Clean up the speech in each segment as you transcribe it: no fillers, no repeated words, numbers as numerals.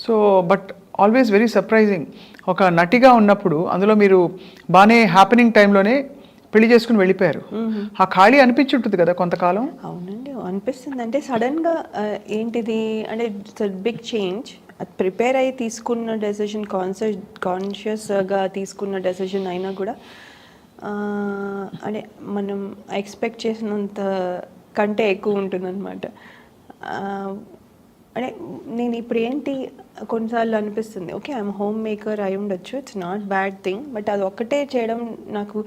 So but always very surprising, ఒక నటిగా ఉన్నప్పుడు అందులో మీరు బాగానే హ్యాపెనింగ్ టైంలోనే పెళ్లి చేసుకుని వెళ్ళిపోయారు. ఆ ఖాళీ అనిపించుంటుంది కదా కొంతకాలం. అవునండి, అనిపిస్తుంది. అంటే సడన్గా ఏంటిది అంటే ఇట్స్ బిగ్ చేంజ్. అది ప్రిపేర్ అయ్యి తీసుకున్న డెసిషన్, కాన్షియస్గా తీసుకున్న డెసిషన్ అయినా కూడా అంటే మనం ఎక్స్పెక్ట్ చేసినంత కంటే ఎక్కువ ఉంటుందన్నమాట. అంటే నేను ఇప్పుడు ఏంటి కొన్నిసార్లు అనిపిస్తుంది, ఓకే ఐఎమ్ హోమ్ మేకర్ అయి ఉండొచ్చు, it's not bad thing, but అది ఒక్కటే చేయడం నాకు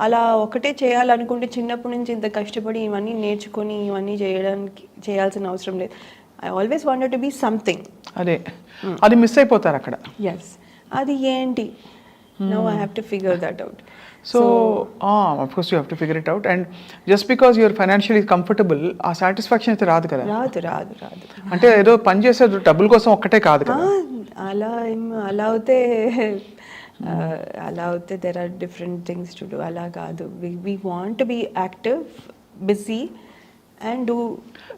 అలా ఒకటే చేయాలనుకుంటే చిన్నప్పటి నుంచి ఇంత కష్టపడి ఇవన్నీ నేర్చుకొని ఇవన్నీ చేయాల్సిన అవసరం లేదు. I always wanted to be something. అదే అది మిస్ అయిపోతారు అక్కడ. ఎస్, అది ఏంటి now I have to figure that out. So, of course you have to figure it out, and just because you're financially comfortable, ఆ సాటిస్ఫాక్షన్ అయితే రాదు కదా. రాదు. అంటే ఏదో పని చేసే డబ్బుల కోసం ఒక్కటే కాదు కదా. అలా అవుతే there are different things to do. అలా కాదు, we want to be active, busy and do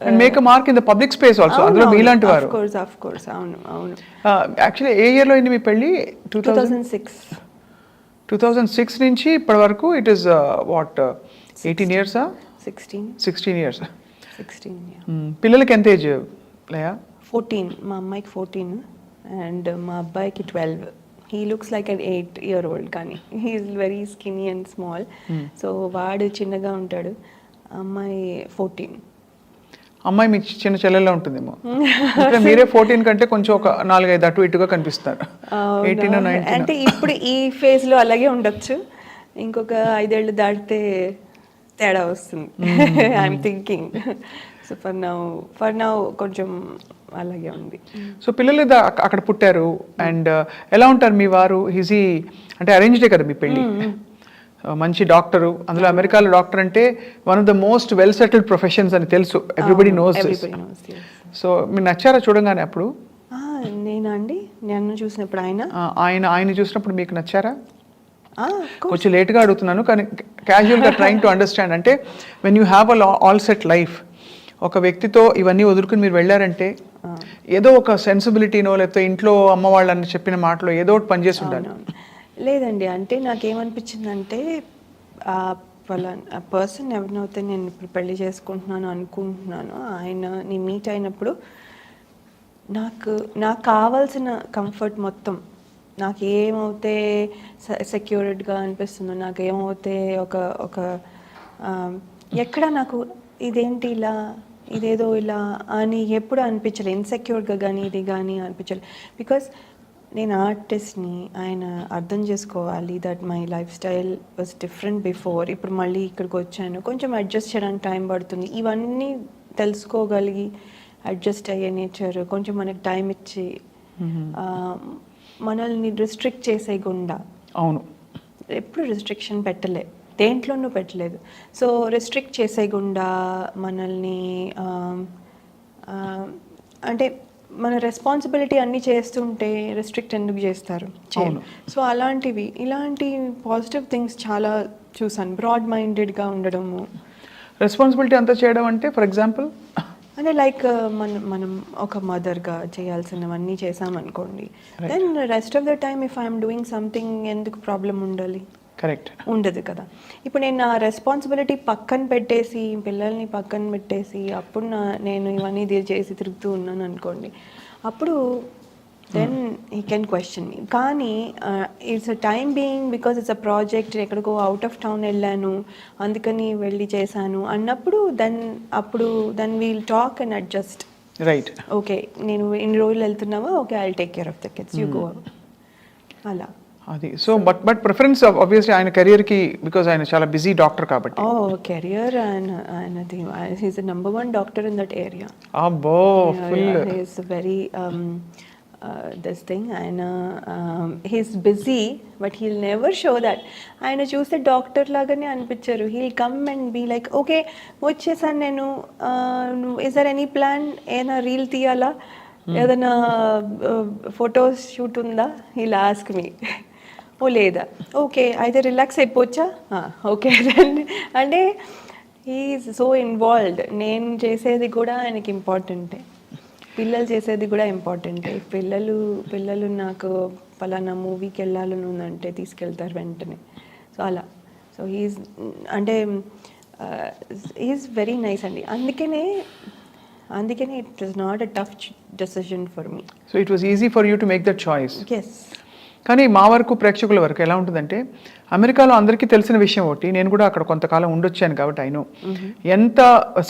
and make a mark in the public space also. అందులో మీలాంటి వారు. Of course. అవును. యాక్చువల్లీ ఏ ఇయర్లో అయింది మీ పెళ్ళి? 2006 నుంచి ఇప్పటి వరకు it is what 18 years? 16 years. 16. పిల్లలకి ఎంత ఏజ్ లేయా? 14. మా అమ్మాయికి 14 అండ్ మా అబ్బాయికి 12. He looks like an 8-year-old, కానీ he's very skinny and small. So వాడు చిన్నగా ఉంటాడు. అమ్మాయి 14. అమ్మాయి మీ చిన్న చెల్లెల్లో ఉంటుందేమో. మీరే 14 కంటే కొంచెం ఒక 4-5 అటు ఇటుగా కనిపిస్తారు. 18 or 19. అంటే ఇప్పుడు ఈ ఫేజ్ లో అలాగే ఉండొచ్చు, ఇంకొక 5 ఏళ్ళు దాటితే తేడా వస్తుంది. I'm thinking. So for now కొంచెం అలాగే ఉంది. సో పిల్లలు అక్కడ పుట్టారు. అండ్ ఎలా ఉంటారు మీ వారు? ఈజీ అంటే అరేంజ్డే కదా మీ పెళ్ళి? మంచి డాక్టరు, అందులో అమెరికాలో డాక్టర్ అంటే one of the most well settled professions అని తెలుసు, ఎవ్రీబడి నోస్. సో మీరు నచ్చారా చూడంగానే అప్పుడు? నేనండి, నన్ను చూసినప్పుడు ఆయన చూసినప్పుడు మీకు నచ్చారా? కొంచెం లేట్గా అడుగుతున్నాను కానీ క్యాజువల్గా ట్రైంగ్ టు అండర్స్టాండ్. అంటే when you have all set life, ఒక వ్యక్తితో ఇవన్నీ వదులుకుని మీరు వెళ్ళారంటే ఏదో ఒక సెన్సిబిలిటీనో లేకపోతే ఇంట్లో అమ్మ వాళ్ళని చెప్పిన మాటలో ఏదో ఒకటి పనిచేసి ఉండాలి. లేదండి, అంటే నాకేమనిపించిందంటే ఆ పర్సన్ ఎవరినైతే నేను ఇప్పుడు పెళ్లి చేసుకుంటున్నాను అనుకుంటున్నాను, ఆయన మీట్ అయినప్పుడు నాకు కావాల్సిన కంఫర్ట్ మొత్తం, నాకు ఏమవుతే సెక్యూర్డ్గా అనిపిస్తుందో, నాకు ఏమవుతే ఒక ఎక్కడ నాకు ఇదేంటి ఇదేదో ఇలా అని ఎప్పుడు అనిపించలేదు. ఇన్సెక్యూర్గా కానీ ఇది కానీ అనిపించలేదు. బికాస్ నేను ఆర్టిస్ట్ని, ఆయన అర్థం చేసుకోవాలి that my life style was different before. ఇప్పుడు మళ్ళీ ఇక్కడికి వచ్చాను, కొంచెం అడ్జస్ట్ చేయడానికి టైం పడుతుంది. ఇవన్నీ తెలుసుకోగలిగి అడ్జస్ట్ అయ్యే నేచర్, కొంచెం మనకి టైం ఇచ్చి మనల్ని రిస్ట్రిక్ట్ చేసేయకుండా. అవును, ఎప్పుడు రిస్ట్రిక్షన్ పెట్టలే, దేంట్లోనూ పెట్టలేదు. సో రిస్ట్రిక్ట్ చేసేయకుండా మనల్ని అంటే మన రెస్పాన్సిబిలిటీ అన్నీ చేస్తుంటే రెస్ట్రిక్ట్ ఎందుకు చేస్తారు? సో ఇలాంటి పాజిటివ్ థింగ్స్ చాలా చూసాను. బ్రాడ్ మైండెడ్గా ఉండడము, రెస్పాన్సిబిలిటీ అంతా చేయడం అంటే ఫర్ ఎగ్జాంపుల్ అంటే లైక్ మనం ఒక మదర్గా చేయాల్సినవన్నీ చేసామనుకోండి, then rest of the time if I'm doing something ఎందుకు ప్రాబ్లం ఉండాలి? కరెక్ట్, ఉండదు కదా. ఇప్పుడు నేను నా రెస్పాన్సిబిలిటీ పక్కన పెట్టేసి, పిల్లల్ని పక్కన పెట్టేసి అప్పుడు నేను ఇవన్నీ చేసి తిరుగుతూ ఉన్నాను అనుకోండి, అప్పుడు then he can question me. కానీ it's a time being, because it's a project, ఎక్కడికో అవుట్ ఆఫ్ టౌన్ వెళ్ళాను అందుకని వెళ్ళి చేశాను అన్నప్పుడు then we'll talk and adjust. Right, okay నేను ఇన్ని రోజులు వెళ్తున్నావా, okay I will take care of the kids, you go. అలా అది. సో బట్ ప్రిఫరెన్స్ ఆబ్వియస్లీ ఆయన కెరియర్కి, బికాజ్ ఆయన చాలా బిజీ డాక్టర్ కాబట్టి. కెరియర్ ఆయనది, he's the number 1 doctor in that area. అబ్బో, full he's very this thing. ఆయన he's busy but he'll never show that. ఆయన చూస్తే డాక్టర్ లాగానే అనిపించారు. He'll come and be like, okay వచ్చేసాను నేను, ఇస్ దర్ ఎనీ ప్లాన్, ఏదైనా రీల్ తీయాలా, ఏదైనా ఫొటోస్ షూట్ ఉందా, హీల్ ఆస్క్ మీ. ఓ లేదా, ఓకే అయితే రిలాక్స్ అయిపోవచ్చా, ఓకే. అంటే హీఈస్ సో ఇన్వాల్వ్డ్. నేను చేసేది కూడా ఆయనకి ఇంపార్టెంటే. పిల్లలు చేసేది కూడా ఇంపార్టెంటే. పిల్లలు నాకు పలానా మూవీకి వెళ్ళాలని ఉందంటే తీసుకెళ్తారు వెంటనే. సో అలా. సో అంటే ఈజ్ వెరీ నైస్ అండి. అందుకనే it is not a tough decision for me. So it was easy for you to make that choice. Yes. కానీ మా వరకు ప్రేక్షకుల వరకు ఎలా ఉంటుందంటే, అమెరికాలో అందరికీ తెలిసిన విషయం ఒకటి, నేను కూడా అక్కడ కొంతకాలం ఉండొచ్చాను కాబట్టి అయినో, ఎంత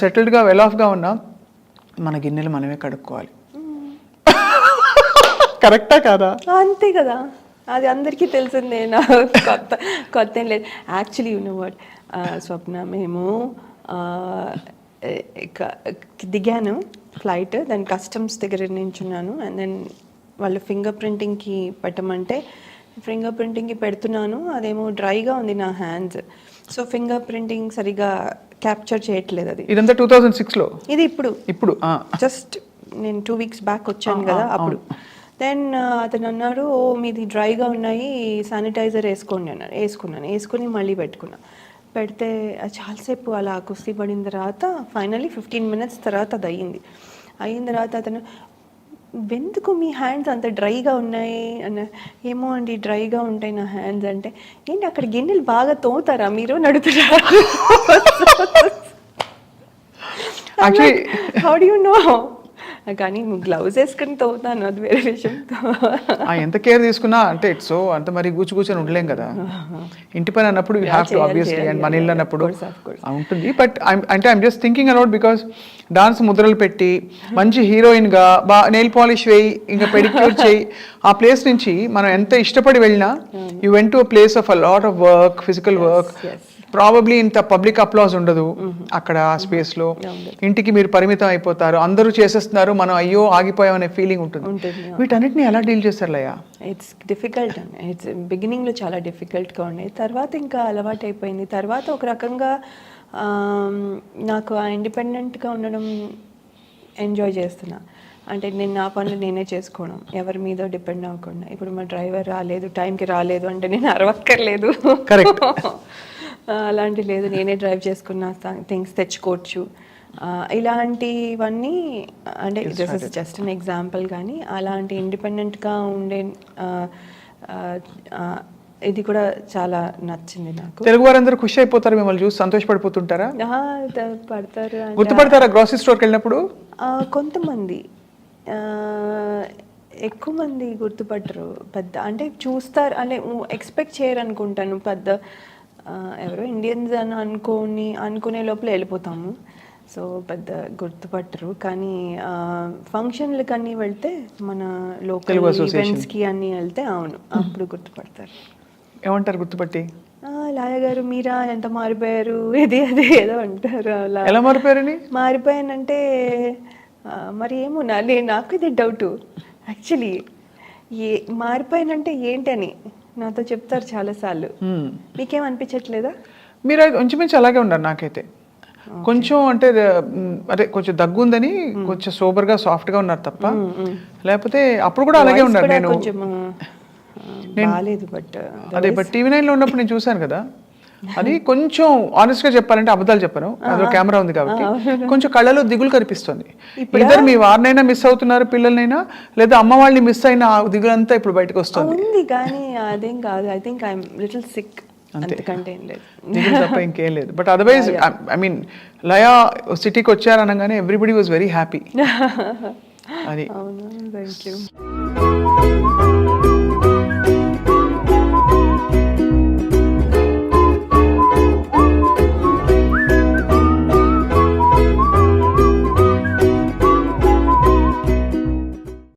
సెటిల్డ్గా వెల్ ఆఫ్గా ఉన్నా మన గిన్నెలు మనమే కడుక్కోవాలి. కరెక్టా కాదా? అంతే కదా, అది అందరికీ తెలిసిందే. నా కొత్త ఏం లేదు. యాక్చువల్లీ యు నో వాట్ స్వప్న, మేము దిగాను ఫ్లైట్, దాని కస్టమ్స్ దగ్గర నించున్నాను. అండ్ దెన్ వాళ్ళు ఫింగర్ ప్రింటింగ్కి పెట్టమంటే ఫింగర్ ప్రింటింగ్కి పెడుతున్నాను, అదేమో డ్రైగా ఉంది నా హ్యాండ్స్. సో ఫింగర్ ప్రింటింగ్ సరిగా క్యాప్చర్ చేయట్లేదు. అది ఇదంతా 2006లో. ఇది ఇప్పుడు జస్ట్ నేను 2 weeks బ్యాక్ వచ్చాను కదా అప్పుడు. దెన్ అతను అన్నాడు, ఓ మీది డ్రైగా ఉన్నాయి, శానిటైజర్ వేసుకోండి అన్నాడు. వేసుకుని మళ్ళీ పెడితే చాలాసేపు అలా కుస్తీ పడిన తర్వాత ఫైనల్లీ 15 minutes తర్వాత అది అయిన తర్వాత అతను, ఎందుకు మీ హ్యాండ్స్ అంత డ్రైగా ఉన్నాయి అన్న. ఏమో అండి డ్రైగా ఉంటాయి నా హ్యాండ్స్ అంటే. ఏంటి అక్కడ గిన్నెలు బాగా తోముతారా మీరు నడుతున్నారు? How do you know? కానీ గ్లౌజ్ వేసుకుని తోముతాను, అది వేరే విషయం. ఎంత కేర్ తీసుకున్నా అంటే ఇట్స్ సో అంత మరి కూర్చొని ఉండలేం కదా ఇంటి పని అన్నప్పుడు. You have to obviously, and మన ఇల్లు అన్నప్పుడు ఉంటుంది. బట్ అంటే I'm just thinking aloud, because dance ముద్రలు పెట్టి మంచి హీరోయిన్గా నెయిల్ పాలిష్ వేయి, ఇంకా పెడిక్యూర్ చేయి, ఆ ప్లేస్ నుంచి మనం ఎంత ఇష్టపడి వెళ్ళినా you went to a place of a lot of work, physical work. Probably ఇంత పబ్లిక్ అప్లాజ్ ఉండదు అక్కడ ఆ స్పేస్లో. ఇంటికి మీరు పరిమితం అయిపోతారు, అందరూ చేసేస్తున్నారు, మనం అయ్యో ఆగిపోయామనే ఫీలింగ్ ఉంటుంది. వీటన్నిటిని ఎలా డీల్ చేస్తారు లయ? ఇట్స్ డిఫికల్ట్ అండి. ఇట్స్ బిగినింగ్లో చాలా డిఫికల్ట్గా ఉండేది, తర్వాత ఇంకా అలవాటు అయిపోయింది. తర్వాత ఒక రకంగా నాకు ఆ ఇండిపెండెంట్గా ఉండడం ఎంజాయ్ చేస్తున్నా. అంటే నేను నా పనులు నేనే చేసుకోవడం, ఎవరి మీద డిపెండ్ అవ్వకుండా. ఇప్పుడు మా డ్రైవర్ రాలేదు, టైంకి రాలేదు అంటే నేను అరవక్కర్లేదు. కరెక్ట్. అలాంటి లేదు, నేనే డ్రైవ్ చేసుకున్న థింగ్స్ తెచ్చుకోవచ్చు. ఇలాంటివన్నీ అంటే this is just an example. కానీ అలాంటి ఇండిపెండెంట్గా ఉండే ఇది కూడా చాలా నచ్చింది నాకు. తెలుగు వారందరూ ఖుషి అయిపోతారు మిమ్మల్ని చూసి, సంతోషపడిపోతుంటారా? పడతారు. గుర్తుపడతారా గ్రోసరీ స్టోర్కి వెళ్ళినప్పుడు? కొంతమంది, ఎక్కువ మంది గుర్తుపట్టరు. పెద్ద అంటే చూస్తారు అంటే ఎక్స్పెక్ట్ చేయరు అనుకుంటాను. పెద్ద ఎవరో ఇండియన్స్ అని అనుకునే లోపల వెళ్ళిపోతాము. సో పెద్ద గుర్తుపట్టరు. కానీ ఫంక్షన్లకు అన్నీ వెళ్తే, మన లోకల్ ఈవెంట్స్కి అన్నీ వెళ్తే అవును అప్పుడు గుర్తుపడతారు. ఏమంటారు గుర్తుపట్టి? లాయ గారు మీరా, ఎంత మారిపోయారు, ఇది అది ఏదో అంటారు. అలా ఎలా మారిపోయారని? మారిపోయానంటే మరి ఏమో నాకు ఇది డౌట్ యాక్చువల్లీ. మారిపోయానంటే ఏంటని నాతో చెప్తారు చాలాసార్లు. మీకేం అనిపించట్లేదా? మీరు ఇంచుమించు అలాగే ఉన్నారు నాకైతే. కొంచెం అంటే అదే కొంచెం దగ్గు ఉందని కొంచెం సోబర్గా సాఫ్ట్గా ఉన్నారు తప్ప, లేకపోతే అప్పుడు కూడా అలాగే ఉన్నారు. నేను అదే బట్ టీవీ 9లో ఉన్నప్పుడు నేను చూశాను కదా, అది కొంచెం ఆనెస్ట్గా చెప్పాలంటే అబద్ధాలు చెప్పను, అందులో కెమెరా ఉంది కాబట్టి కొంచెం కళ్ళలో దిగులు కనిపిస్తుంది. ఇద్దరు మీ వారినైనా మిస్ అవుతున్నారు పిల్లలనైనా, లేదా అమ్మ వాళ్ళని మిస్ అయిన ఆ దిగులు అంతా ఇప్పుడు బయటకు వస్తుంది. కానీ అదేం కాదు. I think I'm little sick, అంతకంటే ఏం లేదు, తప్ప ఇంకేం లేదు. But otherwise I mean Laya సిటీకి వచ్చారనగానే ఎవ్రీబడి వాజ్ వెరీ హ్యాపీ. అది అవును. Thank you.